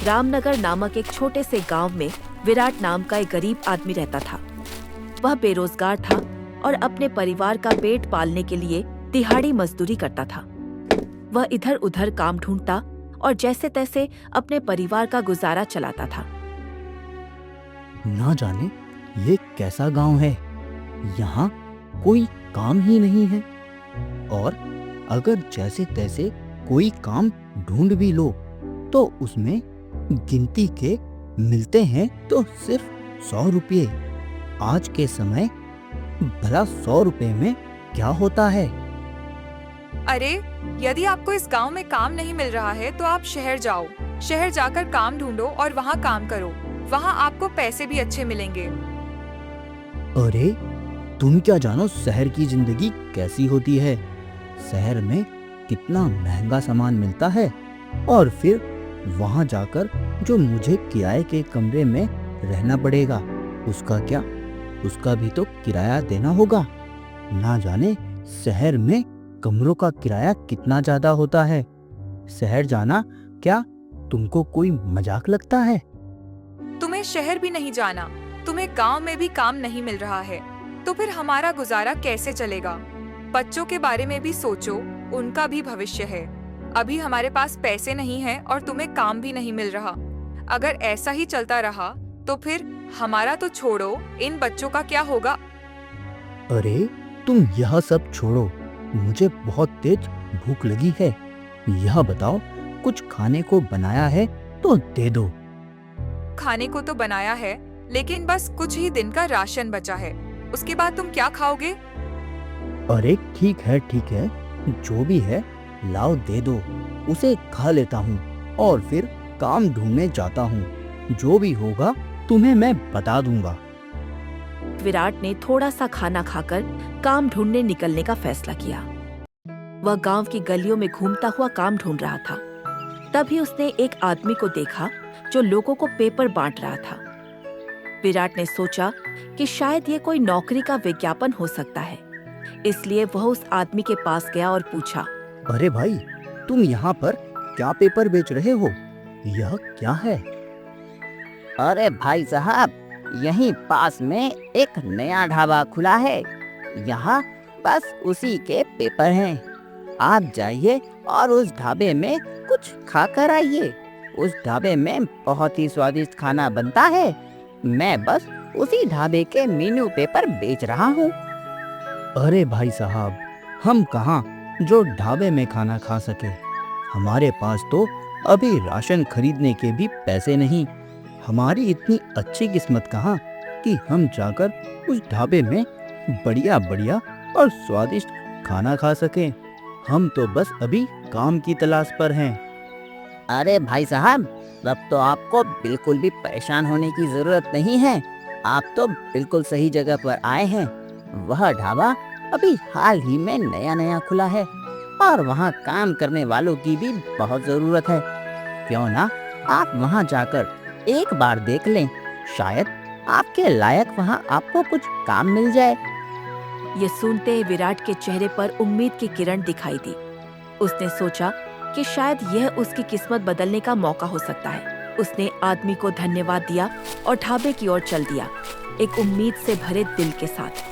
रामनगर नामक एक छोटे से गांव में विराट नाम का एक गरीब आदमी रहता था। वह बेरोजगार था और अपने परिवार का पेट पालने के लिए दिहाड़ी मजदूरी करता था। वह इधर उधर काम ढूंढता और जैसे तैसे अपने परिवार का गुजारा चलाता था। ना जाने ये कैसा गांव है, यहाँ कोई काम ही नहीं है, और अगर जैसे तैसे कोई काम ढूंढ भी लो तो उसमें गिनती के मिलते हैं तो सिर्फ 100 रुपये। आज के समय भला 100 रुपये में क्या होता है? अरे, यदि आपको इस गांव में काम नहीं मिल रहा है तो आप शहर जाओ। शहर जाकर काम ढूंढो और वहां काम करो। वहां आपको पैसे भी अच्छे मिलेंगे। अरे, तुम क्या जानो शहर की जिंदगी कैसी होती है। शहर में कितना महंगा सामान मिलता है, और फिर वहां जाकर जो मुझे किराए के कमरे में रहना पड़ेगा, उसका क्या? उसका भी तो किराया देना होगा। ना जाने शहर में कमरों का किराया कितना ज्यादा होता है। शहर जाना क्या तुमको कोई मजाक लगता है? तुम्हें शहर भी नहीं जाना, तुम्हें गांव में भी काम नहीं मिल रहा है, तो फिर हमारा गुजारा कैसे चलेगा? बच्चों के बारे में भी सोचो, उनका भी भविष्य है। अभी हमारे पास पैसे नहीं हैं और तुम्हें काम भी नहीं मिल रहा। अगर ऐसा ही चलता रहा तो फिर हमारा तो छोड़ो, इन बच्चों का क्या होगा? अरे, तुम यह सब छोड़ो, मुझे बहुत तेज भूख लगी है। यह बताओ, कुछ खाने को बनाया है तो दे दो। खाने को तो बनाया है, लेकिन बस कुछ ही दिन का राशन बचा है। उसके बाद तुम क्या खाओगे? अरे ठीक है, जो भी है लाओ दे दो, उसे खा लेता हूँ और फिर काम ढूंढने जाता हूँ। जो भी होगा तुम्हें मैं बता दूंगा। विराट ने थोड़ा सा खाना खाकर काम ढूंढने निकलने का फैसला किया। वह गांव की गलियों में घूमता हुआ काम ढूंढ रहा था। तभी उसने एक आदमी को देखा जो लोगों को पेपर बांट रहा था। विराट ने सोचा कि शायद ये कोई नौकरी का विज्ञापन हो सकता है, इसलिए वह उस आदमी के पास गया और पूछा, अरे भाई, तुम यहाँ पर क्या पेपर बेच रहे हो? यह क्या है? अरे भाई साहब, यहीं पास में एक नया ढाबा खुला है। यहाँ बस उसी के पेपर हैं। आप जाइए और उस ढाबे में कुछ खा कर आइए। उस ढाबे में बहुत ही स्वादिष्ट खाना बनता है। मैं बस उसी ढाबे के मेन्यू पेपर बेच रहा हूँ। अरे भाई साहब, हम कहाँ जो ढाबे में खाना खा सके। हमारे पास तो अभी राशन खरीदने के भी पैसे नहीं। हमारी इतनी अच्छी किस्मत कहाँ कि हम जाकर उस ढाबे में बढ़िया बढ़िया और स्वादिष्ट खाना खा सकें। हम तो बस अभी काम की तलाश पर हैं। अरे भाई साहब, अब तो आपको बिल्कुल भी परेशान होने की जरूरत नहीं है। आप तो बिल्कुल सही जगह पर आए हैं। वह ढाबा अभी हाल ही में नया खुला है और वहाँ काम करने वालों की भी बहुत जरूरत है। क्यों ना आप वहाँ जाकर एक बार देख लें, शायद आपके लायक वहाँ आपको कुछ काम मिल जाए। ये सुनते ही विराट के चेहरे पर उम्मीद की किरण दिखाई दी। उसने सोचा कि शायद यह उसकी किस्मत बदलने का मौका हो सकता है। उसने आदमी को धन्यवाद दिया और ढाबे की ओर चल दिया, एक उम्मीद से भरे दिल के साथ।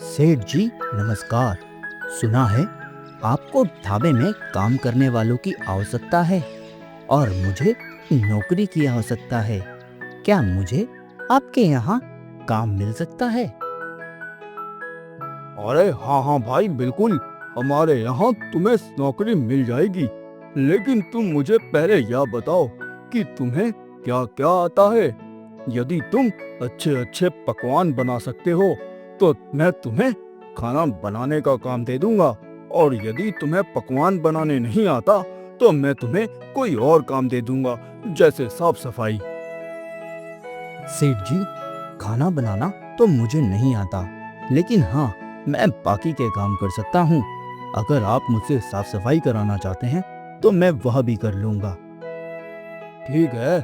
सेठ जी नमस्कार। सुना है आपको ढाबे में काम करने वालों की आवश्यकता है और मुझे नौकरी की आवश्यकता है। क्या मुझे आपके यहाँ काम मिल सकता है? अरे हाँ भाई, बिल्कुल हमारे यहाँ तुम्हें नौकरी मिल जाएगी। लेकिन तुम मुझे पहले यह बताओ कि तुम्हें क्या क्या आता है। यदि तुम अच्छे अच्छे पकवान बना सकते हो तो मैं तुम्हें खाना बनाने का काम दे दूंगा, और यदि तुम्हें पकवान बनाने नहीं आता तो मैं तुम्हें कोई और काम दे दूंगा, जैसे साफ सफाई। सेठ जी, खाना बनाना तो मुझे नहीं आता, लेकिन हाँ, मैं बाकी के काम कर सकता हूँ। अगर आप मुझसे साफ सफाई कराना चाहते हैं तो मैं वह भी कर लूंगा। ठीक है,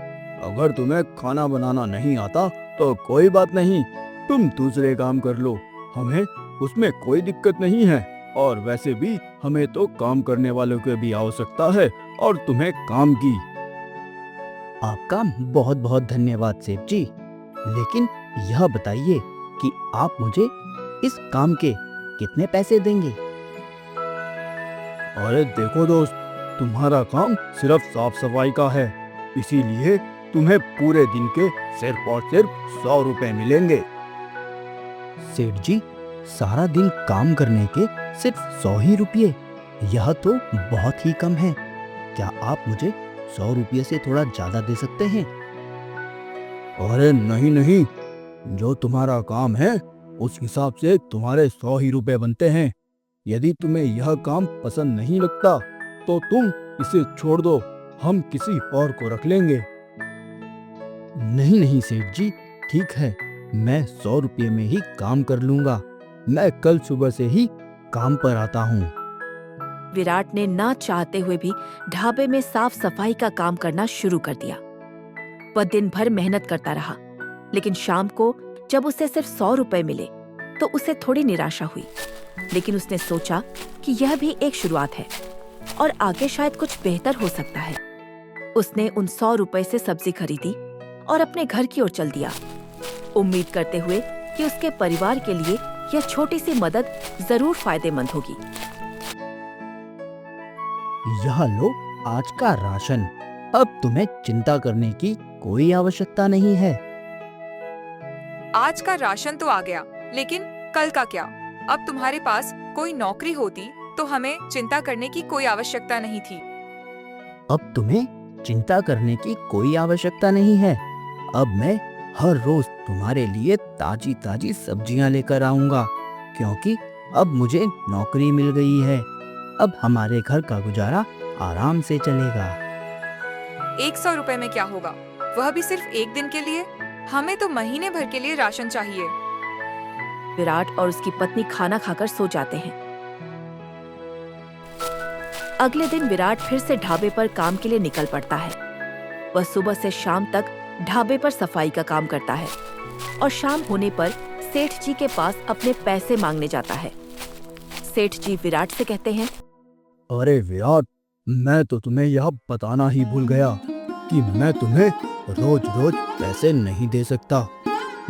अगर तुम्हें खाना बनाना नहीं आता तो कोई बात नहीं, तुम दूसरे काम कर लो। हमें उसमें कोई दिक्कत नहीं है। और वैसे भी हमें तो काम करने वालों की भी आवश्यकता है और तुम्हें काम की। आपका बहुत बहुत धन्यवाद सेठ जी। लेकिन यह बताइए कि आप मुझे इस काम के कितने पैसे देंगे? अरे देखो दोस्त, तुम्हारा काम सिर्फ साफ सफाई का है, इसीलिए तुम्हें पूरे दिन के सिर्फ और सिर्फ 100 रुपए मिलेंगे। सेठ जी, सारा दिन काम करने के सिर्फ 100 ही रुपये? यह तो बहुत ही कम है। क्या आप मुझे 100 रुपये से थोड़ा ज्यादा दे सकते हैं? अरे नहीं नहीं, जो तुम्हारा काम है उस हिसाब से तुम्हारे 100 ही रुपए बनते हैं। यदि तुम्हें यह काम पसंद नहीं लगता तो तुम इसे छोड़ दो, हम किसी और को रख लेंगे। नहीं नहीं सेठ जी, ठीक है, मैं 100 रुपये में ही काम कर लूंगा। मैं कल सुबह से ही काम पर आता हूँ। विराट ने ना चाहते हुए भी ढाबे में साफ सफाई का काम करना शुरू कर दिया। वह दिन भर मेहनत करता रहा, लेकिन शाम को जब उसे सिर्फ 100 रुपए मिले तो उसे थोड़ी निराशा हुई। लेकिन उसने सोचा कि यह भी एक शुरुआत है और आगे शायद कुछ बेहतर हो सकता है। उसने उन 100 रुपए से सब्जी खरीदी और अपने घर की ओर चल दिया, उम्मीद करते हुए कि उसके परिवार के लिए यह छोटी सी मदद जरूर फायदेमंद होगी। यह लो आज का राशन। अब तुम्हें चिंता करने की कोई आवश्यकता नहीं है। आज का राशन तो आ गया, लेकिन कल का क्या? अब तुम्हारे पास कोई नौकरी होती तो हमें चिंता करने की कोई आवश्यकता नहीं थी। अब तुम्हें चिंता करने की कोई आवश्यकता नहीं है। अब मैं हर रोज तुम्हारे लिए ताजी ताजी सब्जियां लेकर आऊंगा, क्योंकि अब मुझे नौकरी मिल गई है। अब हमारे घर का गुजारा आराम से चलेगा। 100 रुपए में क्या होगा, वह भी सिर्फ एक दिन के लिए? हमें तो महीने भर के लिए राशन चाहिए। विराट और उसकी पत्नी खाना खाकर सो जाते हैं। अगले दिन विराट फिर से ढाबे पर काम के लिए निकल पड़ता है। वह सुबह से शाम तक ढाबे पर सफाई का काम करता है और शाम होने पर सेठ जी के पास अपने पैसे मांगने जाता है। सेठ जी विराट से कहते हैं, अरे विराट, मैं तो तुम्हें यह बताना ही भूल गया कि मैं तुम्हें रोज रोज पैसे नहीं दे सकता।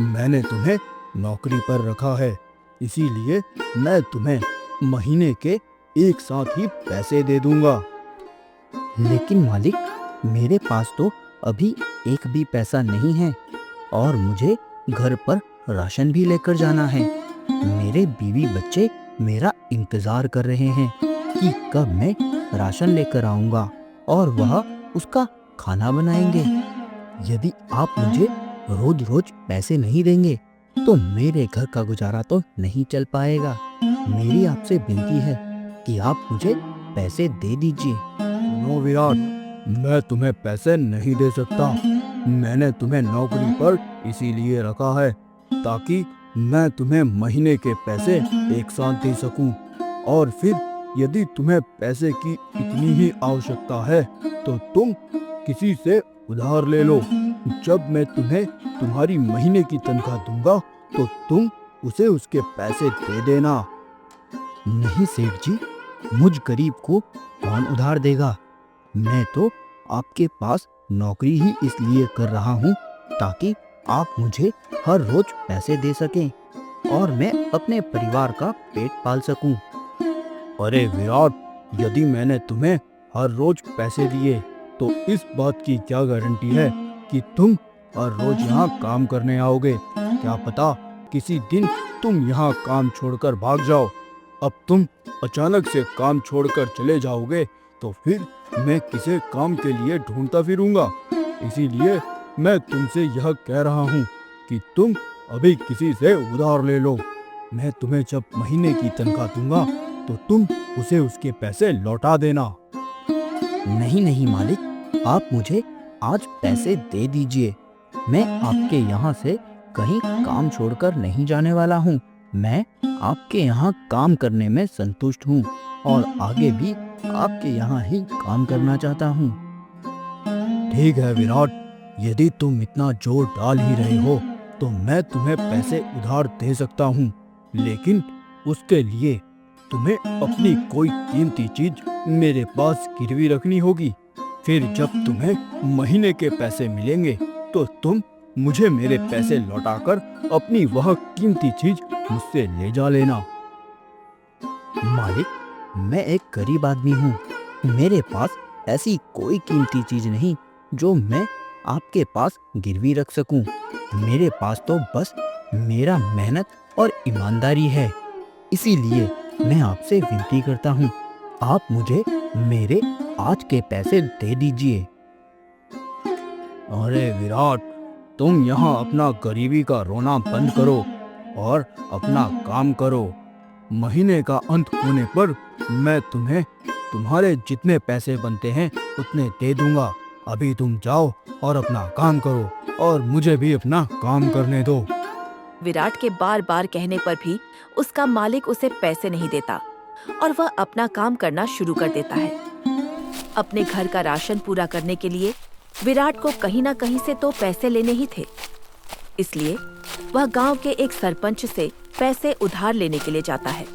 मैंने तुम्हें नौकरी पर रखा है, इसीलिए मैं तुम्हें महीने के एक साथ ही पैसे दे दूंगा। लेकिन मालिक, मेरे पास तो अभी एक भी पैसा नहीं है और मुझे घर पर राशन भी लेकर जाना है। मेरे बीवी बच्चे मेरा इंतजार कर रहे हैं कि कब मैं राशन लेकर आऊंगा और वह उसका खाना बनाएंगे। यदि आप मुझे रोज रोज पैसे नहीं देंगे तो मेरे घर का गुजारा तो नहीं चल पाएगा। मेरी आपसे विनती है कि आप मुझे पैसे दे दीजिए। नो विराट, मैं तुम्हें पैसे नहीं दे सकता। मैंने तुम्हें नौकरी पर इसीलिए रखा है ताकि मैं तुम्हें महीने के पैसे एक साथ दे सकूं। और फिर यदि तुम्हें पैसे की इतनी ही आवश्यकता है तो तुम किसी से उधार ले लो। जब मैं तुम्हें तुम्हारी महीने की तनख्वाह दूंगा तो तुम उसे उसके पैसे दे देना। नहीं सेठ जी, मुझ गरीब को कौन उधार देगा? मैं तो आपके पास नौकरी ही इसलिए कर रहा हूँ ताकि आप मुझे हर रोज पैसे दे सकें और मैं अपने परिवार का पेट पाल सकूं। अरे विराट, यदि मैंने तुम्हें हर रोज पैसे दिए तो इस बात की क्या गारंटी है कि तुम हर रोज यहाँ काम करने आओगे? क्या पता किसी दिन तुम यहाँ काम छोड़कर भाग जाओ। अब तुम अचानक से काम छोड़कर चले जाओगे तो फिर मैं किसे काम के लिए ढूंढता फिरूंगा। इसीलिए मैं तुमसे यह कह रहा हूँ कि तुम अभी किसी से उधार ले लो। मैं तुम्हें जब महीने की तनख्वाह दूंगा तो तुम उसे उसके पैसे लौटा देना। नहीं नहीं मालिक, आप मुझे आज पैसे दे दीजिए। मैं आपके यहाँ से कहीं काम छोड़कर नहीं जाने वाला हूँ। मैं आपके यहाँ काम करने में संतुष्ट हूँ और आगे भी आपके यहाँ ही काम करना चाहता हूँ। ठीक है विराट, यदि तुम इतना जोर डाल ही रहे हो तो मैं तुम्हें पैसे उधार दे सकता हूँ, लेकिन उसके लिए तुम्हें अपनी कोई कीमती चीज मेरे पास गिरवी रखनी होगी। फिर जब तुम्हें महीने के पैसे मिलेंगे तो तुम मुझे मेरे पैसे लौटाकर अपनी वह कीमती चीज मुझसे ले जा लेना। मालिक, मैं एक गरीब आदमी हूँ। मेरे पास ऐसी कोई कीमती चीज नहीं जो मैं आपके पास गिरवी रख सकूं। मेरे पास तो बस मेरा मेहनत और ईमानदारी है। इसीलिए मैं आपसे विनती करता हूँ, आप मुझे मेरे आज के पैसे दे दीजिए। अरे विराट, तुम यहाँ अपना गरीबी का रोना बंद करो और अपना काम करो। महीने का अंत होने पर मैं तुम्हें तुम्हारे जितने पैसे बनते हैं उतने दे दूंगा। अभी तुम जाओ और अपना काम करो और मुझे भी अपना काम करने दो। विराट के बार बार कहने पर भी उसका मालिक उसे पैसे नहीं देता और वह अपना काम करना शुरू कर देता है। अपने घर का राशन पूरा करने के लिए विराट को कहीं ना कहीं से तो पैसे लेने ही थे। इसलिए वह गांव के एक सरपंच से पैसे उधार लेने के लिए जाता है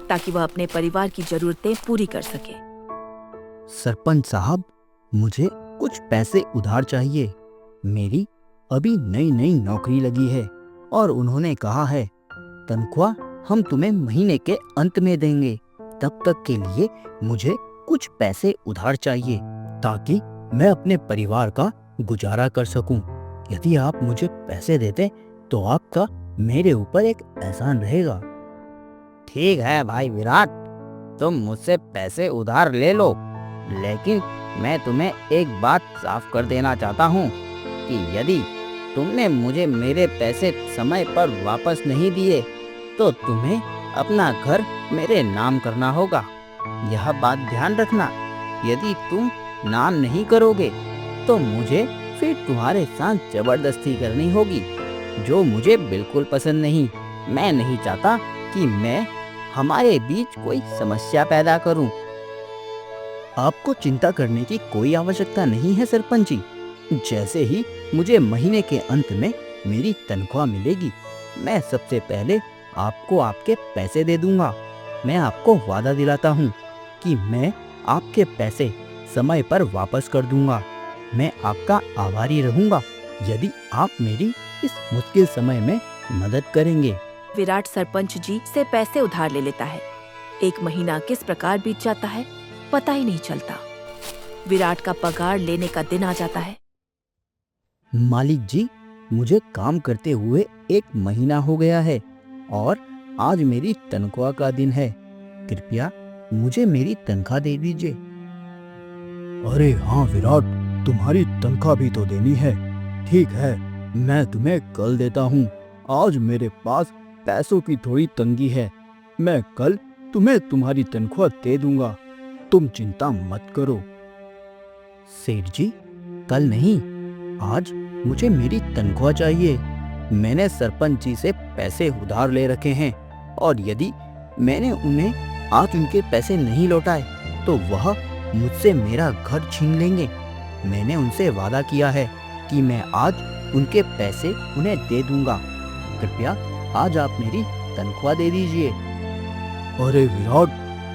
ताकि वह अपने परिवार की जरूरतें पूरी कर सके। सरपंच साहब, मुझे कुछ पैसे उधार चाहिए। मेरी अभी नई नई नौकरी लगी है और उन्होंने कहा है तनख्वाह हम तुम्हें महीने के अंत में देंगे। तब तक के लिए मुझे कुछ पैसे उधार चाहिए ताकि मैं अपने परिवार का गुजारा कर सकूं। यदि आप मुझे पैसे देते तो आपका मेरे ऊपर एक एहसान रहेगा। ठीक है भाई विराट, तुम मुझसे पैसे उधार ले लो, लेकिन मैं तुम्हें एक बात साफ कर देना चाहता हूँ कि यदि तुमने मुझे मेरे पैसे समय पर वापस नहीं दिए तो तुम्हें अपना घर मेरे नाम करना होगा। यह बात ध्यान रखना। यदि तुम नाम नहीं करोगे तो मुझे फिर तुम्हारे साथ जबरदस्ती करनी होगी, जो मुझे बिल्कुल पसंद नहीं। मैं नहीं चाहता कि मैं हमारे बीच कोई समस्या पैदा करूं। आपको चिंता करने की कोई आवश्यकता नहीं है सरपंच जी। जैसे ही मुझे महीने के अंत में मेरी तनख्वाह मिलेगी, मैं सबसे पहले आपको आपके पैसे दे दूंगा। मैं आपको वादा दिलाता हूँ कि मैं आपके पैसे समय पर वापस कर दूंगा। मैं आपका आभारी रहूंगा यदि आप मेरी इस मुश्किल समय में मदद करेंगे। विराट सरपंच जी से पैसे उधार ले लेता है। एक महीना किस प्रकार बीत जाता है पता ही नहीं चलता। विराट का पगार लेने का दिन आ जाता है। मालिक जी, मुझे काम करते हुए 1 महीना हो गया है और आज मेरी तनख्वाह का दिन है। कृपया मुझे मेरी तनख्वाह दे दीजिए। अरे हाँ विराट, तुम्हारी तनख्वाह भी तो देनी है। ठीक है, मैं तुम्हें कल देता हूँ। आज मेरे पास पैसों की थोड़ी तंगी है। मैं कल तुम्हें तुम्हारी तनख्वाह दे दूंगा। तुम चिंता मत करो। सेठ जी, कल नहीं, आज मुझे मेरी तनख्वाह चाहिए। मैंने सरपंच जी से पैसे उधार ले रखे हैं और यदि मैंने उन्हें आज उनके पैसे नहीं लौटाए तो वह मुझसे मेरा घर छीन लेंगे। मैंने उनसे वादा किया है कि मैं आज उनके पैसे उन्हें दे दूंगा। कृपया आज आप मेरी तनख्वाह दे दीजिए। अरे विराट,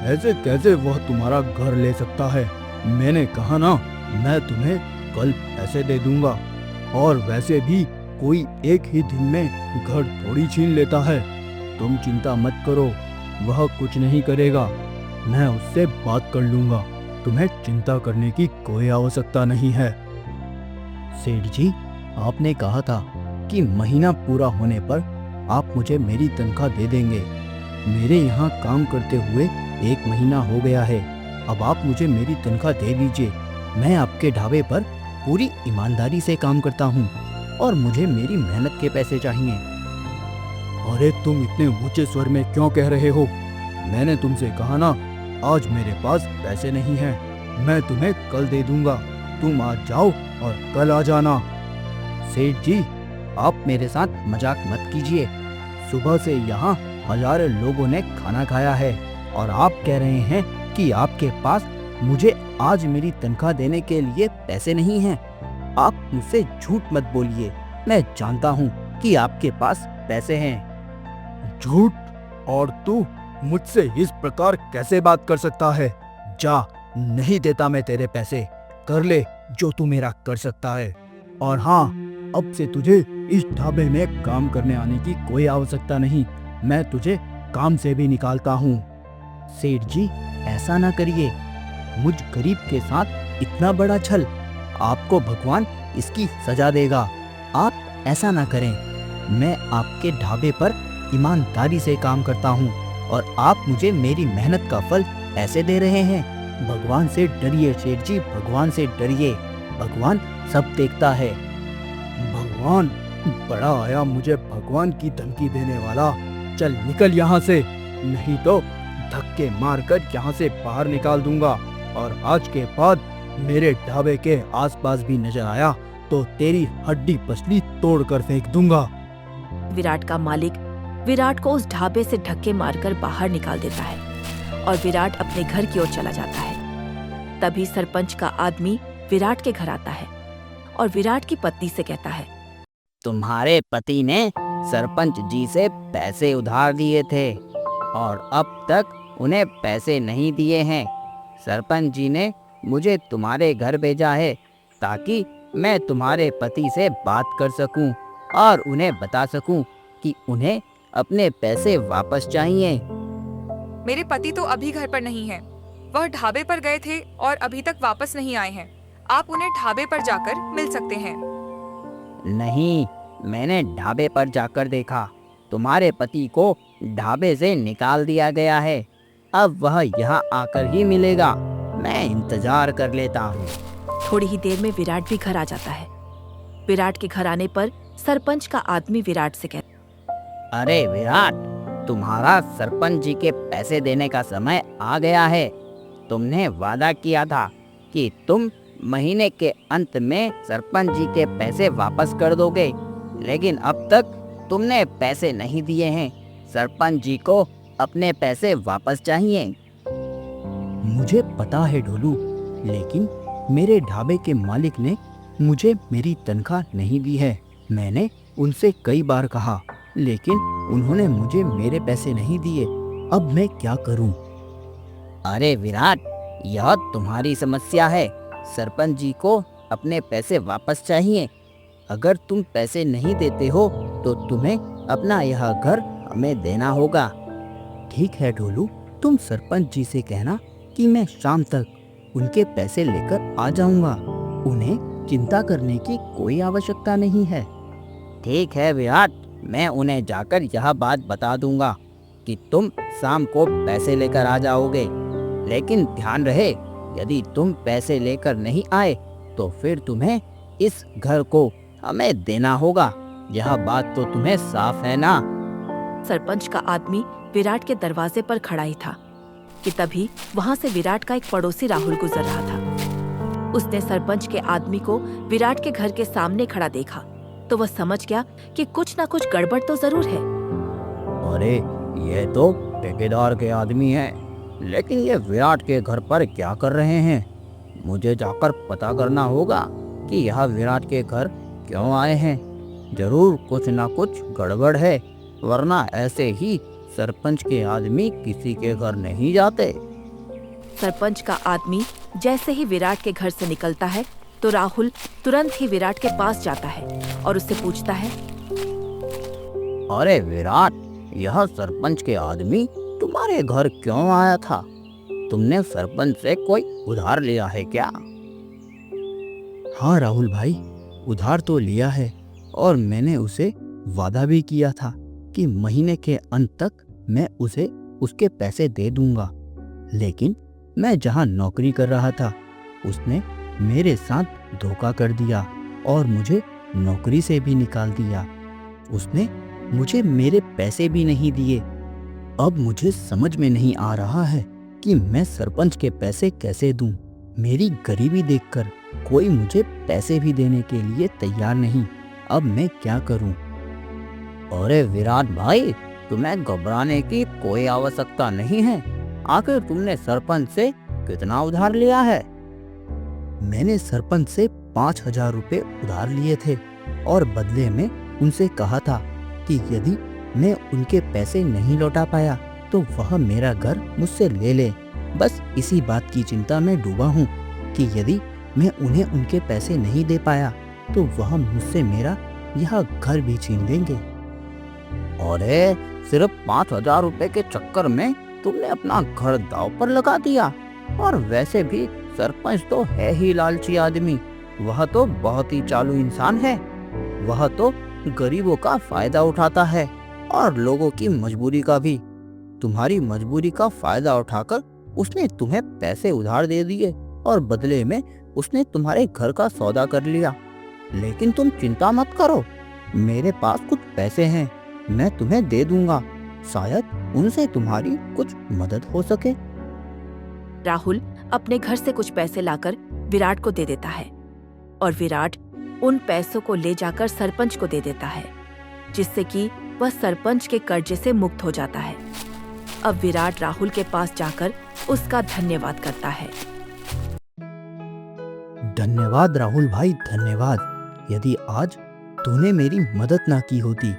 ऐसे कैसे वह तुम्हारा घर ले सकता है? मैंने कहा ना, मैं तुम्हें कल पैसे दे दूंगा। और वैसे भी कोई एक ही दिन में घर थोड़ी छीन लेता है। तुम चिंता मत करो, वह कुछ नहीं करेगा। मैं उससे बात कर लूंगा। तुम्हें चिंता करने की कोई आवश्यकता नहीं है। सेठ जी, आपने कहा था कि महीना पूरा होने पर आप मुझे मेरी तनख्वाह दे देंगे। मेरे यहाँ काम करते हुए 1 महीना हो गया है। अब आप मुझे मेरी तनख्वाह दे दीजिए। मैं आपके ढाबे पर पूरी ईमानदारी से काम करता हूँ और मुझे मेरी मेहनत के पैसे चाहिए। अरे तुम इतने ऊंचे स्वर में क्यों कह रहे हो? मैंने तुमसे कहा ना, आज मेरे पास पैसे नहीं हैं। मैं तुम्हें कल दे दूंगा। तुम आज जाओ और कल आ जाना। सेठ जी, आप मेरे साथ मजाक मत कीजिए। सुबह से यहाँ हजारों लोगों ने खाना खाया है और आप कह रहे हैं कि आपके पास मुझे आज मेरी तनख्वाह देने के लिए पैसे नहीं हैं। आप मुझसे झूठ मत बोलिए। मैं जानता हूँ कि आपके पास पैसे हैं। झूठ? और तू मुझसे इस प्रकार कैसे बात कर सकता है? जा, नहीं देता मैं तेरे पैसे। कर ले जो तू मेरा कर सकता है। और हाँ, अब से तुझे इस ढाबे में काम करने आने की कोई आवश्यकता नहीं। मैं तुझे काम से भी निकालता हूँ। सेठ जी, ऐसा ना करिए। मुझ गरीब के साथ इतना बड़ा छल, आपको भगवान इसकी सजा देगा। आप ऐसा ना करें। मैं आपके ढाबे पर ईमानदारी से काम करता हूँ और आप मुझे मेरी मेहनत का फल ऐसे दे रहे हैं। भगवान से डरिए सेठ जी, भगवान से डरिए। भगवान सब देखता है। भगवान? बड़ा आया मुझे भगवान की धमकी देने वाला। चल निकल यहाँ से, नहीं तो धक्के मारकर यहाँ से बाहर निकाल दूंगा। और आज के बाद मेरे ढाबे के आसपास भी नजर आया तो तेरी हड्डी पसली तोड़कर फेंक दूंगा। विराट का मालिक विराट को उस ढाबे से धक्के मारकर बाहर निकाल देता है और विराट अपने घर की ओर चला जाता है। तभी सरपंच का आदमी विराट के घर आता है और विराट की पत्नी से कहता है, तुम्हारे पति ने सरपंच जी से पैसे उधार दिए थे और अब तक उन्हें पैसे नहीं दिए हैं। सरपंच जी ने मुझे तुम्हारे घर भेजा है ताकि मैं तुम्हारे पति से बात कर सकूं और उन्हें बता सकूं कि उन्हें अपने पैसे वापस चाहिए। मेरे पति तो अभी घर पर नहीं हैं। वह ढाबे पर गए थे और अभी तक वापस नहीं आए हैं। आप उन्हें ढाबे पर जाकर मिल सकते हैं। नहीं, मैंने ढाबे पर जाकर देखा। तुम्हारे पति को ढाबे से निकाल दिया गया है। अब वह यहाँ आकर ही मिलेगा। मैं इंतजार कर लेता हूँ। थोड़ी ही देर में विराट भी घर आ जाता है। विराट के घर आने पर सरपंच का आदमी विराट से कहता, अरे विराट, तुम्हारा सरपंच जी के पैसे देने का समय आ गया है। तुमने वादा किया था कि तुम महीने के अंत में सरपंच जी के पैसे वापस कर दोगे, लेकिन अब तक तुमने पैसे नहीं दिए हैं। सरपंच जी को अपने पैसे वापस चाहिए। मुझे पता है ढोलू, लेकिन मेरे ढाबे के मालिक ने मुझे मेरी तनख्वाह नहीं दी है। मैंने उनसे कई बार कहा, लेकिन उन्होंने मुझे मेरे पैसे नहीं दिए। अब मैं क्या करूं? अरे विराट, यह तुम्हारी समस्या है। सरपंच जी को अपने पैसे वापस चाहिए। अगर तुम पैसे नहीं देते हो तो तुम्हें अपना यह घर हमें देना होगा। ठीक है ढोलू, तुम सरपंच जी से कहना कि मैं शाम तक उनके पैसे लेकर आ जाऊंगा। उन्हें चिंता करने की कोई आवश्यकता नहीं है। ठीक है विराट, मैं उन्हें जाकर यह बात बता दूंगा कि तुम शाम को पैसे लेकर आ जाओगे। लेकिन ध्यान रहे, यदि तुम पैसे लेकर नहीं आए तो फिर तुम्हें इस घर को हमें देना होगा। यह बात तो तुम्हें साफ है ना? सरपंच का आदमी विराट के दरवाजे पर खड़ा ही था कि तभी वहां से विराट का एक पड़ोसी राहुल गुजर रहा था। उसने सरपंच के आदमी को विराट के घर के सामने खड़ा देखा तो वह समझ गया कि कुछ ना कुछ गड़बड़ तो जरूर है। अरे, ये तो ठेकेदार के आदमी हैं, लेकिन ये विराट के घर पर क्या कर रहे हैं? मुझे जाकर पता करना होगा कि यह विराट के घर क्यों आए हैं। जरूर कुछ ना कुछ गड़बड़ है, वरना ऐसे ही सरपंच के आदमी किसी के घर नहीं जाते। सरपंच का आदमी जैसे ही विराट के घर से निकलता है तो राहुल तुरंत ही विराट के पास जाता है और उससे पूछता है, अरे विराट, यह सरपंच के आदमी तुम्हारे घर क्यों आया था? तुमने सरपंच से कोई उधार लिया है क्या? हाँ राहुल भाई, उधार तो लिया है और मैंने उसे वादा भी किया था कि महीने के अंत तक मैं उसे उसके पैसे दे दूंगा। लेकिन मैं जहाँ नौकरी कर रहा था उसने मेरे साथ धोखा कर दिया और मुझे नौकरी से भी निकाल दिया। उसने मुझे मेरे पैसे भी नहीं दिए। अब मुझे समझ में नहीं आ रहा है कि मैं सरपंच के पैसे कैसे दूं। मेरी गरीबी देखकर कोई मुझे पैसे भी देने के लिए तैयार नहीं। अब मैं क्या करूं? अरे विराट भाई, तुम्हें घबराने की कोई आवश्यकता नहीं है। आखिर तुमने सरपंच से कितना उधार लिया है? मैंने सरपंच से 5,000 रुपए उधार लिए थे और बदले में उनसे कहा था कि यदि मैं उनके पैसे नहीं लौटा पाया तो वह मेरा घर मुझसे ले ले। बस इसी बात की चिंता में डूबा हूँ कि यदि मैं उन्हें उनके पैसे नहीं दे पाया तो वह मुझसे मेरा यह घर भी छीन लेंगे। अरे सिर्फ 5,000 रुपए के चक्कर में तुमने अपना घर दांव पर लगा दिया। और वैसे भी सरपंच तो है ही लालची आदमी। वह तो बहुत ही चालू इंसान है। वह तो गरीबों का फायदा उठाता है और लोगों की मजबूरी का भी। तुम्हारी मजबूरी का फायदा उठाकर उसने तुम्हें पैसे उधार दे दिए और बदले में उसने तुम्हारे घर का सौदा कर लिया। लेकिन तुम चिंता मत करो, मेरे पास कुछ पैसे हैं, मैं तुम्हें दे दूंगा। शायद उनसे तुम्हारी कुछ मदद हो सके। राहुल अपने घर से कुछ पैसे लाकर विराट को दे देता है और विराट उन पैसों को ले जाकर सरपंच को दे देता है, जिससे कि वह सरपंच के कर्जे से मुक्त हो जाता है। अब विराट राहुल के पास जाकर उसका धन्यवाद करता है। धन्यवाद राहुल भाई, धन्यवाद। यदि आज तूने मेरी मदद ना की होती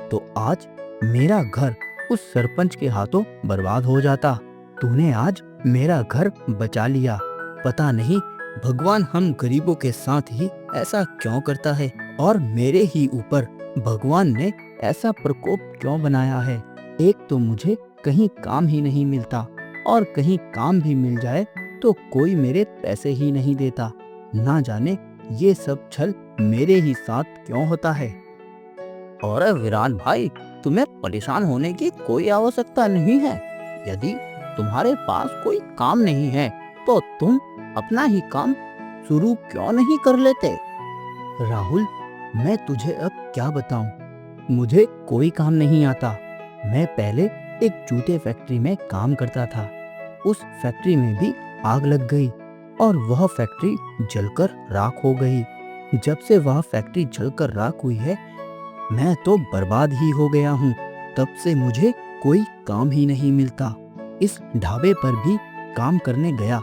तो आज मेरा घर उस सरपंच के हाथों बर्बाद हो जाता। तूने आज मेरा घर बचा लिया। पता नहीं भगवान हम गरीबों के साथ ही ऐसा क्यों करता है और मेरे ही ऊपर भगवान ने ऐसा प्रकोप क्यों बनाया है। एक तो मुझे कहीं काम ही नहीं मिलता और कहीं काम भी मिल जाए तो कोई मेरे पैसे ही नहीं देता। ना जाने ये सब छल मेरे ही साथ क्यों होता है। और विराट भाई, तुम्हें परेशान होने की कोई आवश्यकता नहीं है। यदि तुम्हारे पास कोई काम नहीं है तो तुम अपना ही काम शुरू क्यों नहीं कर लेते। राहुल, मैं तुझे अब क्या बताऊं। मुझे कोई काम नहीं आता। मैं पहले एक जूते फैक्ट्री में काम करता था। उस फैक्ट्री में भी आग लग गई और वह फैक्ट्री जलकर राख हो गई। जब से वह फैक्ट्री जलकर राख हुई है मैं तो बर्बाद ही हो गया हूँ। तब से मुझे कोई काम ही नहीं मिलता। इस ढाबे पर भी काम करने गया,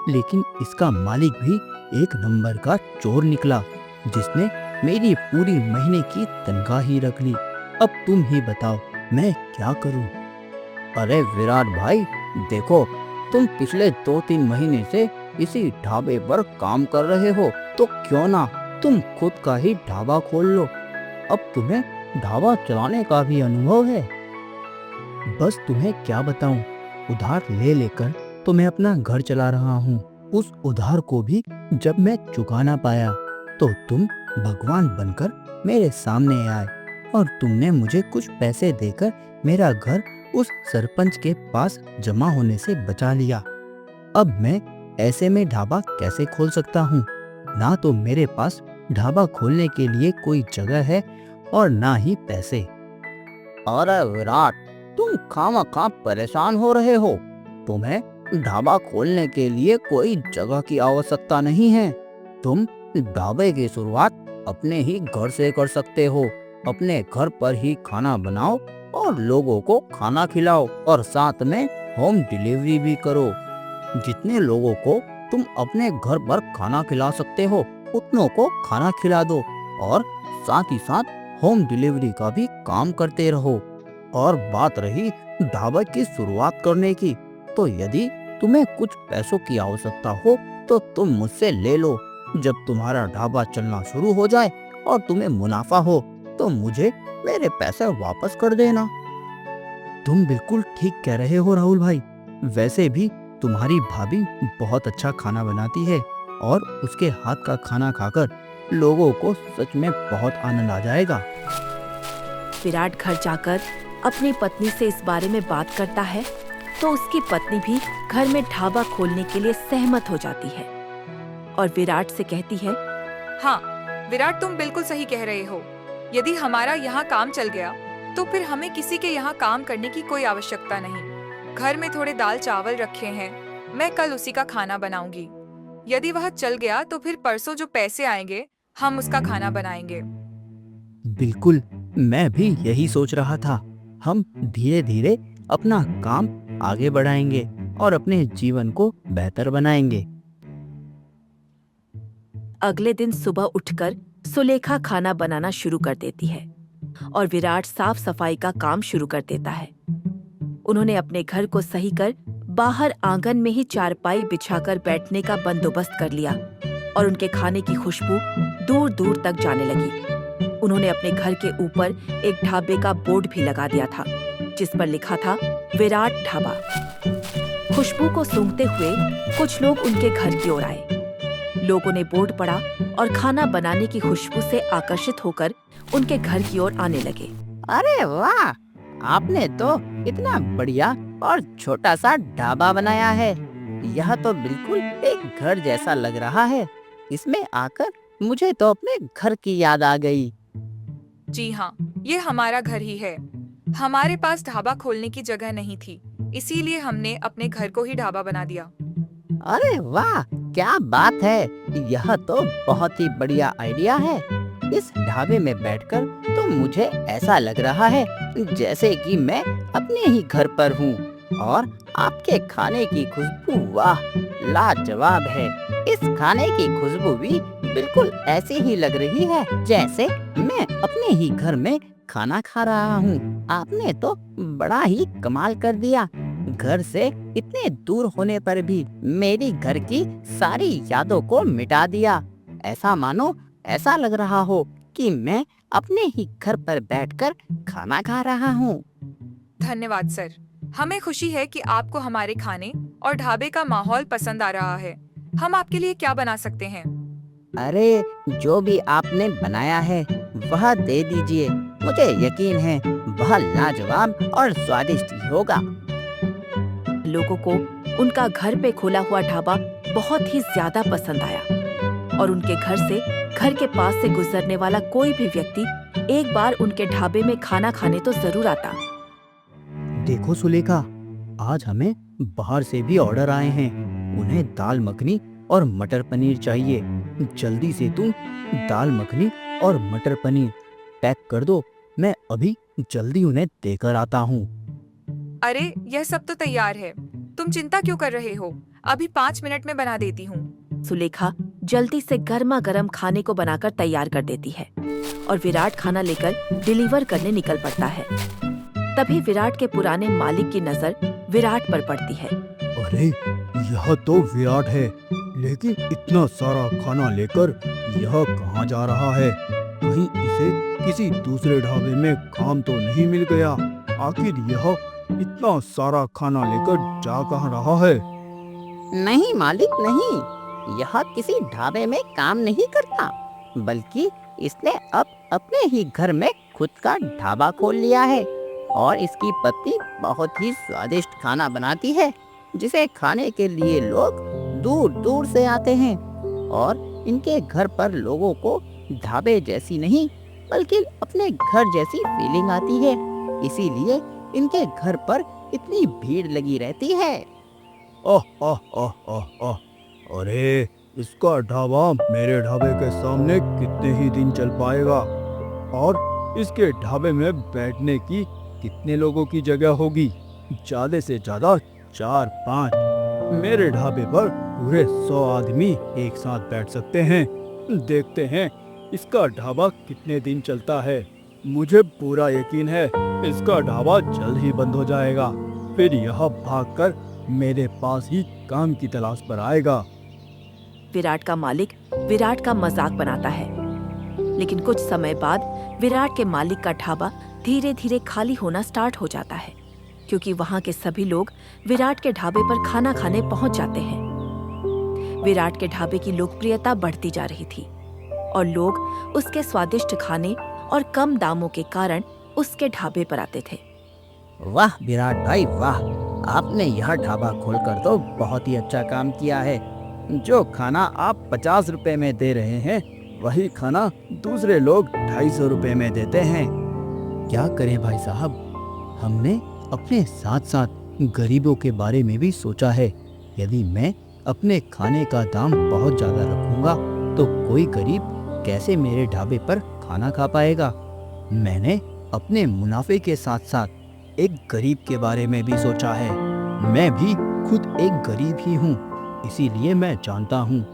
लेकिन इसका मालिक भी एक नंबर का चोर निकला, जिसने मेरी पूरी महीने की तनख्वाह ही रख ली। अब तुम ही बताओ मैं क्या करूं? अरे विराट भाई, देखो तुम पिछले 2-3 महीने से इसी ढाबे पर काम कर रहे हो, तो क्यों ना तुम खुद का ही ढाबा खोल लो। अब तुम्हें ढाबा चलाने का भी अनुभव है। बस तुम्हें क्या बताऊं, उधार ले लेकर तो मैं अपना घर चला रहा हूँ। उस उधार को भी जब मैं चुका ना पाया तो तुम भगवान बनकर मेरे सामने आए और तुमने मुझे कुछ पैसे देकर मेरा घर उस सरपंच के पास जमा होने से बचा लिया। अब मैं ऐसे में ढाबा कैसे खोल सकता हूँ? ना तो मेरे पास ढाबा खोलने के लिए कोई जगह है और ना ही पैसे। अरे विराट, तुम खामखा परेशान हो रहे हो। तुम्हें ढाबा खोलने के लिए कोई जगह की आवश्यकता नहीं है। तुम ढाबे की शुरुआत अपने ही घर से कर सकते हो। अपने घर पर ही खाना बनाओ और लोगों को खाना खिलाओ और साथ में होम डिलीवरी भी करो। जितने लोगों को तुम अपने घर पर खाना खिला सकते हो उतनों को खाना खिला दो और साथ ही साथ होम डिलीवरी का भी काम करते रहो। और बात रही ढाबा की शुरुआत करने की, तो यदि तुम्हें कुछ पैसों की आवश्यकता हो तो तुम मुझसे ले लो। जब तुम्हारा ढाबा चलना शुरू हो जाए और तुम्हें मुनाफा हो तो मुझे मेरे पैसे वापस कर देना। तुम बिल्कुल ठीक कह रहे हो राहुल भाई। वैसे भी तुम्हारी भाभी बहुत अच्छा खाना बनाती है और उसके हाथ का खाना खाकर लोगों को सच में बहुत आनंद आ जाएगा। विराट घर जाकर अपनी पत्नी से इस बारे में बात करता है तो उसकी पत्नी भी घर में ढाबा खोलने के लिए सहमत हो जाती है और विराट से कहती है, हाँ विराट, तुम बिल्कुल सही कह रहे हो। यदि हमारा यहाँ काम चल गया तो फिर हमें किसी के यहाँ काम करने की कोई आवश्यकता नहीं। घर में थोड़े दाल चावल रखे हैं, मैं कल उसी का खाना बनाऊंगी। यदि वह चल गया तो फिर परसों जो पैसे आएंगे हम उसका खाना बनाएंगे। बिल्कुल, मैं भी यही सोच रहा था। हम धीरे धीरे अपना काम आगे बढ़ाएंगे और अपने जीवन को बेहतर बनाएंगे। अगले दिन सुबह उठकर सुलेखा खाना बनाना शुरू कर देती है। और विराट साफ सफाई का काम शुरू कर देता है। उन्होंने अपने घर को सही कर बाहर आंगन में ही चारपाई बिछाकर बैठने का बंदोबस्त कर लिया और उनके खाने की खुशबू दूर दूर तक जाने लगी। उन्होंने अपने घर के ऊपर एक ढाबे का बोर्ड भी लगा दिया था जिस पर लिखा था विराट ढाबा। खुशबू को सूंघते हुए कुछ लोग उनके घर की ओर आए। लोगों ने बोर्ड पढ़ा और खाना बनाने की खुशबू से आकर्षित होकर उनके घर की ओर आने लगे। अरे वाह, आपने तो इतना बढ़िया और छोटा सा ढाबा बनाया है। यह तो बिल्कुल एक घर जैसा लग रहा है। इसमें आकर मुझे तो अपने घर की याद आ गई। जी हाँ, ये हमारा घर ही है। हमारे पास ढाबा खोलने की जगह नहीं थी, इसीलिए हमने अपने घर को ही ढाबा बना दिया। अरे वाह, क्या बात है। यह तो बहुत ही बढ़िया आइडिया है। इस ढाबे में बैठकर तो मुझे ऐसा लग रहा है जैसे कि मैं अपने ही घर पर हूँ। और आपके खाने की खुशबू वाह, लाजवाब है। इस खाने की खुशबू भी बिल्कुल ऐसी ही लग रही है जैसे मैं अपने ही घर में खाना खा रहा हूँ। आपने तो बड़ा ही कमाल कर दिया। घर से इतने दूर होने पर भी मेरी घर की सारी यादों को मिटा दिया। ऐसा मानो ऐसा लग रहा हो कि मैं अपने ही घर पर बैठकर खाना खा रहा हूँ। धन्यवाद सर। हमें खुशी है कि आपको हमारे खाने और ढाबे का माहौल पसंद आ रहा है। हम आपके लिए क्या बना सकते हैं? अरे, जो भी आपने बनाया है वह दे दीजिए। मुझे यकीन है वह लाजवाब और स्वादिष्ट ही होगा। लोगों को उनका घर पे खोला हुआ ढाबा बहुत ही ज्यादा पसंद आया और उनके घर के पास से गुजरने वाला कोई भी व्यक्ति एक बार उनके ढाबे में खाना खाने तो जरूर आता। देखो सुलेखा, आज हमें बाहर से भी ऑर्डर आए हैं। उन्हें दाल मखनी और मटर पनीर चाहिए। जल्दी से तुम दाल मखनी और मटर पनीर पैक कर दो। मैं अभी जल्दी उन्हें देकर आता हूँ। अरे, यह सब तो तैयार है। तुम चिंता क्यों कर रहे हो? अभी 5 मिनट में बना देती हूँ। सुलेखा जल्दी से गर्मा गर्म खाने को बनाकर तैयार कर देती है और विराट खाना लेकर डिलीवर करने निकल पड़ता है। तभी विराट के पुराने मालिक की नजर विराट पर पड़ती है। अरे, यह तो विराट है, लेकिन इतना सारा खाना लेकर यह कहाँ जा रहा है? कहीं इसे किसी दूसरे ढाबे में काम तो नहीं मिल गया? आखिर यह इतना सारा खाना लेकर जा कहाँ रहा है? नहीं मालिक, नहीं, यह किसी ढाबे में काम नहीं करता, बल्कि इसने अब अपने ही घर में खुद का ढाबा खोल लिया है। और इसकी पत्नी बहुत ही स्वादिष्ट खाना बनाती है, जिसे खाने के लिए लोग दूर दूर से आते हैं। और इनके घर पर लोगों को ढाबे जैसी नहीं, बल्कि अपने घर जैसी फीलिंग आती है। इसीलिए इनके घर पर इतनी भीड़ लगी रहती है। आह आह आह आह आह। अरे, इसका ढाबा मेरे ढाबे के सामने कितने ही दिन चल पाएगा? और इसके ढाबे में बैठने की कितने लोगों की जगह होगी? ज्यादा से ज्यादा 4-5। मेरे ढाबे पर पूरे 100 आदमी एक साथ बैठ सकते हैं। देखते हैं इसका ढाबा कितने दिन चलता है। मुझे पूरा यकीन है इसका ढाबा जल्द ही बंद हो जाएगा। फिर यह भागकर मेरे पास ही काम की तलाश पर आएगा। विराट का मालिक विराट का मजाक बनाता है, लेकिन कुछ समय बाद विराट के मालिक का ढाबा धीरे धीरे खाली होना स्टार्ट हो जाता है, क्योंकि वहाँ के सभी लोग विराट के ढाबे पर खाना खाने पहुँच जाते हैं। विराट के ढाबे की लोकप्रियता बढ़ती जा रही थी और लोग उसके स्वादिष्ट खाने और कम दामों के कारण उसके ढाबे पर आते थे। वाह विराट भाई वाह, आपने यह ढाबा खोलकर तो बहुत ही अच्छा काम किया है। जो खाना आप 50 रुपए में दे रहे हैं, वही खाना दूसरे लोग 250 रुपए में देते हैं। क्या करें भाई साहब, हमने अपने साथ साथ गरीबों के बारे में भी सोचा है। यदि मैं अपने खाने का दाम बहुत ज्यादा रखूंगा तो कोई गरीब कैसे मेरे ढाबे पर खाना खा पाएगा। मैंने अपने मुनाफे के साथ साथ एक गरीब के बारे में भी सोचा है। मैं भी खुद एक गरीब ही हूँ, इसीलिए मैं जानता हूँ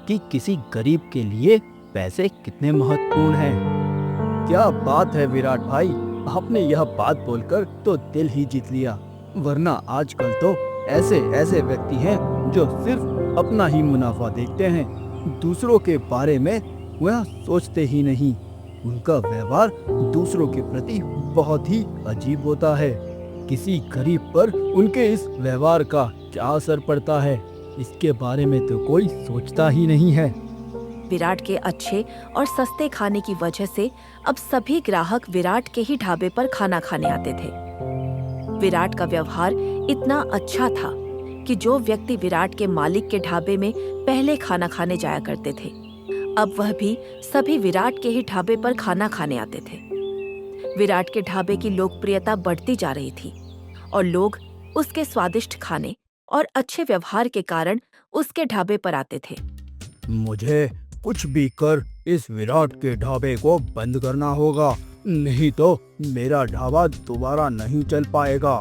कि किसी गरीब के लिए पैसे कितने महत्वपूर्ण हैं। क्या बात है विराट भाई, आपने यह बात बोलकर तो दिल ही जीत लिया। वरना आजकल तो ऐसे ऐसे व्यक्ति हैं जो सिर्फ अपना ही मुनाफा देखते हैं, दूसरों के बारे में वह सोचते ही नहीं। उनका व्यवहार दूसरों के प्रति बहुत ही अजीब होता है। किसी गरीब पर उनके इस व्यवहार का क्या असर पड़ता है, इसके बारे में तो कोई सोचता ही नहीं है। विराट के अच्छे और सस्ते खाने की वजह से अब सभी ग्राहक विराट के ही ढाबे पर खाना खाने आते थे। विराट का व्यवहार इतना अच्छा था कि जो व्यक्ति विराट के मालिक के ढाबे में पहले खाना खाने जाया करते थे, अब वह भी सभी विराट के ही ढाबे पर खाना खाने आते थे। विराट के ढाबे की लोकप्रियता बढ़ती जा रही थी और लोग उसके स्वादिष्ट खाने और अच्छे व्यवहार के कारण उसके ढाबे पर आते थे। मुझे कुछ भी कर इस विराट के ढाबे को बंद करना होगा, नहीं तो मेरा ढाबा दोबारा नहीं चल पाएगा।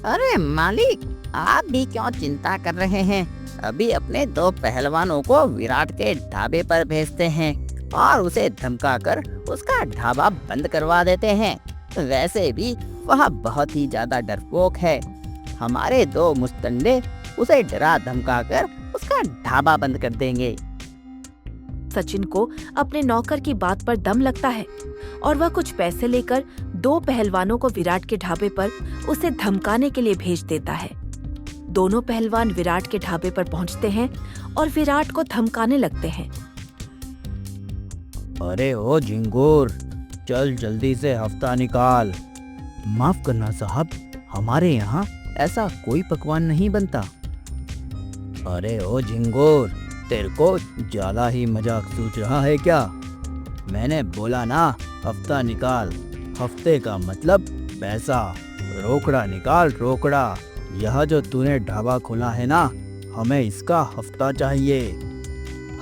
अरे मालिक, आप भी क्यों चिंता कर रहे हैं? अभी अपने 2 पहलवानों को विराट के ढाबे पर भेजते हैं और उसे धमकाकर उसका ढाबा बंद करवा देते हैं। वैसे भी वह बहुत ही ज्यादा डरपोक है। हमारे 2 मुस्तंडे उसे डरा धमकाकर उसका ढाबा बंद कर देंगे। सचिन को अपने नौकर की बात पर दम लगता है और वह कुछ पैसे लेकर 2 पहलवानों को विराट के ढाबे पर उसे धमकाने के लिए भेज देता है। दोनों पहलवान विराट के ढाबे पर पहुंचते हैं और विराट को धमकाने लगते हैं। अरे ओ झिंगुर, चल जल्दी से हफ्ता निकाल। माफ करना साहब, हमारे यहाँ ऐसा कोई पकवान नहीं बनता। अरे ओ झिंगुर, तेरे को ज्यादा ही मजाक सूझ रहा है क्या? मैंने बोला ना हफ्ता निकाल। हफ्ते का मतलब पैसा। रोकड़ा निकाल, रोकड़ा। यह जो तूने ढाबा खोला है ना, हमें इसका हफ्ता चाहिए।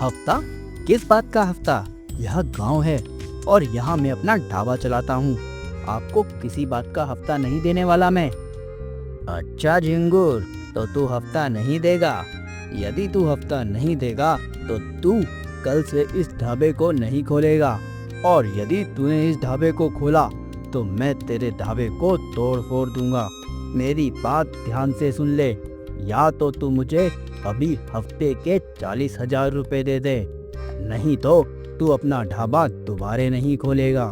हफ्ता? किस बात का हफ्ता? यह गांव है और यहाँ मैं अपना ढाबा चलाता हूँ। आपको किसी बात का हफ्ता नहीं देने वाला मैं। अच्छा झिंगुर, तो तू हफ्ता नहीं देगा? यदि तू हफ्ता नहीं देगा तो तू कल से इस ढाबे को नहीं खोलेगा, और यदि तूने इस ढाबे को खोला तो मैं तेरे ढाबे को तोड़ फोड़ दूंगा। मेरी बात ध्यान से सुन ले, या तो तू मुझे अभी हफ्ते के 40,000 रुपए दे दे, नहीं तो तू अपना ढाबा दोबारे नहीं खोलेगा।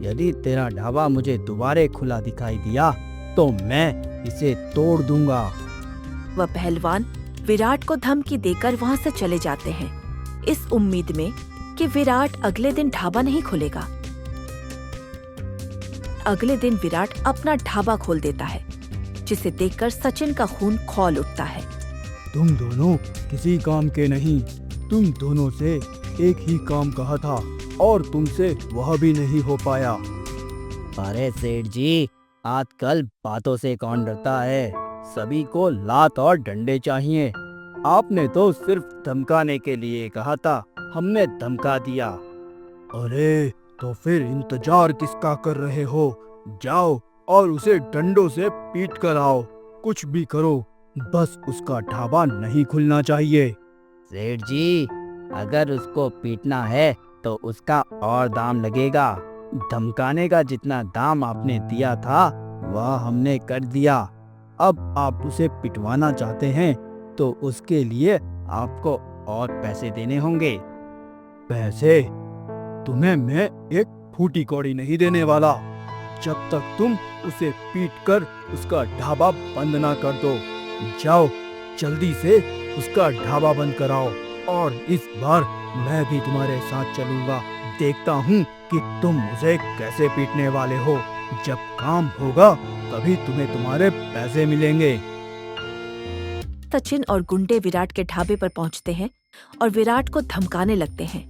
यदि तेरा ढाबा मुझे दोबारे खुला दिखाई दिया तो मैं इसे तोड़ दूंगा। वह पहलवान विराट को धमकी देकर वहां से चले जाते हैं, इस उम्मीद में कि विराट अगले दिन ढाबा नहीं खोलेगा। अगले दिन विराट अपना ढाबा खोल देता है, जिसे देखकर सचिन का खून खौल उठता है। तुम दोनों किसी काम के नहीं। तुम दोनों से एक ही काम कहा था और तुमसे वह भी नहीं हो पाया। अरे सेठ जी, आजकल बातों से कौन डरता है? सभी को लात और डंडे चाहिए। आपने तो सिर्फ धमकाने के लिए कहा था, हमने धमका दिया। अरे तो फिर इंतजार किसका कर रहे हो? जाओ और उसे डंडों से पीट कर आओ। कुछ भी करो, बस उसका ढाबा नहीं खुलना चाहिए। सेठ जी, अगर उसको पीटना है तो उसका और दाम लगेगा। धमकाने का जितना दाम आपने दिया था वह हमने कर दिया। अब आप उसे पिटवाना चाहते हैं तो उसके लिए आपको और पैसे देने होंगे। पैसे? तुम्हें मैं एक फूटी कौड़ी नहीं देने वाला, जब तक तुम उसे पीट कर उसका ढाबा बंद ना कर दो। जाओ जल्दी से उसका ढाबा बंद कराओ, और इस बार मैं भी तुम्हारे साथ चलूंगा। देखता हूँ कि तुम मुझे कैसे पीटने वाले हो। जब काम होगा तभी तुम्हें तुम्हारे पैसे मिलेंगे। सचिन और गुंडे विराट के ढाबे पर पहुंचते हैं और विराट को धमकाने लगते हैं।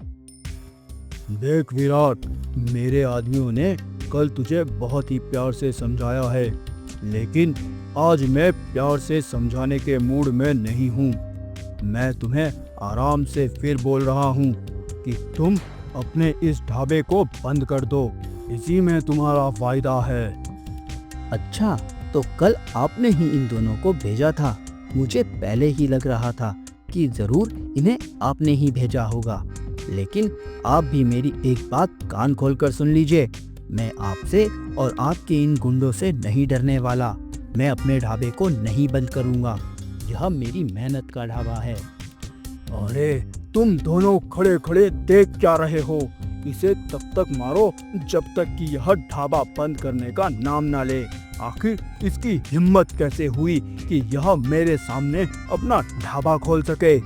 देख विराट, मेरे आदमियों ने कल तुझे बहुत ही प्यार से समझाया है, लेकिन आज मैं प्यार से समझाने के मूड में नहीं हूँ। मैं तुम्हें आराम से फिर बोल रहा हूँ कि तुम अपने इस ढाबे को बंद कर दो। इसी में तुम्हारा फायदा है। अच्छा, तो कल आपने ही इन दोनों को भेजा था। मुझे पहले ही लग रहा था कि जरूर इन्हें आपने ही भेजा होगा। लेकिन आप भी मेरी एक बात कान खोलकर सुन लीजिए। मैं आपसे और आपके इन गुंडों से नहीं डरने वाला। मैं अपने ढाबे को नहीं बंद करूंगा। यह मेरी मेहनत का ढाबा है। अरे तुम दोनों खड़े खड़े देख क्या रहे हो? इसे तब तक मारो जब तक कि यह ढाबा बंद करने का नाम ना ले। आखिर इसकी हिम्मत कैसे हुई कि यह मेरे सामने अपना ढाबा खोल सके?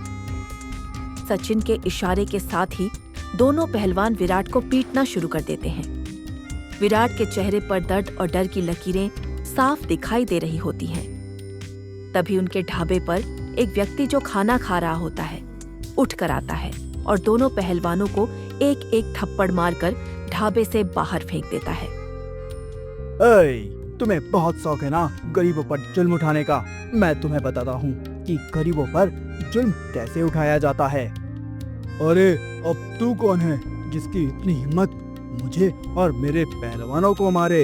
सचिन के इशारे के साथ ही दोनों पहलवान विराट को पीटना शुरू कर देते हैं। विराट के चेहरे पर दर्द और डर की लकीरें साफ दिखाई दे रही होती हैं। तभी उनके ढाबे पर एक व्यक्ति जो खाना खा रहा होता है उठकर आता है और दोनों पहलवानों को एक एक थप्पड़ मारकर ढाबे से बाहर फेंक देता है। तुम्हें बहुत शौक है ना गरीबों पर जुल्म उठाने का। मैं तुम्हें बताता हूँ कि गरीबों पर जुल्म कैसे उठाया जाता है। अरे अब तू कौन है जिसकी इतनी हिम्मत मुझे और मेरे पहलवानों को मारे?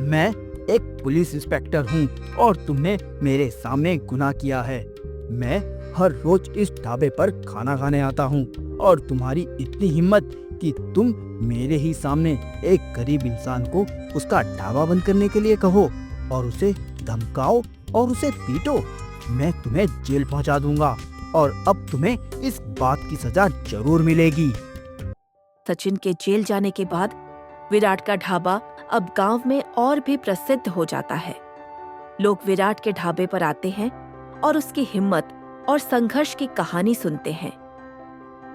मैं एक पुलिस इंस्पेक्टर हूँ और तुमने मेरे सामने गुनाह किया है। मैं हर रोज इस ढाबे पर खाना खाने आता हूँ और तुम्हारी इतनी हिम्मत कि तुम मेरे ही सामने एक गरीब इंसान को उसका ढाबा बंद करने के लिए कहो और उसे धमकाओ और उसे पीटो। मैं तुम्हें जेल पहुंचा दूंगा और अब तुम्हें इस बात की सजा जरूर मिलेगी। सचिन के जेल जाने के बाद विराट का ढाबा अब गांव में और भी प्रसिद्ध हो जाता है। लोग विराट के ढाबे पर आते हैं और उसकी हिम्मत और संघर्ष की कहानी सुनते हैं।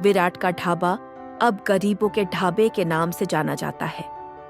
विराट का ढाबा अब गरीबों के ढाबे के नाम से जाना जाता है।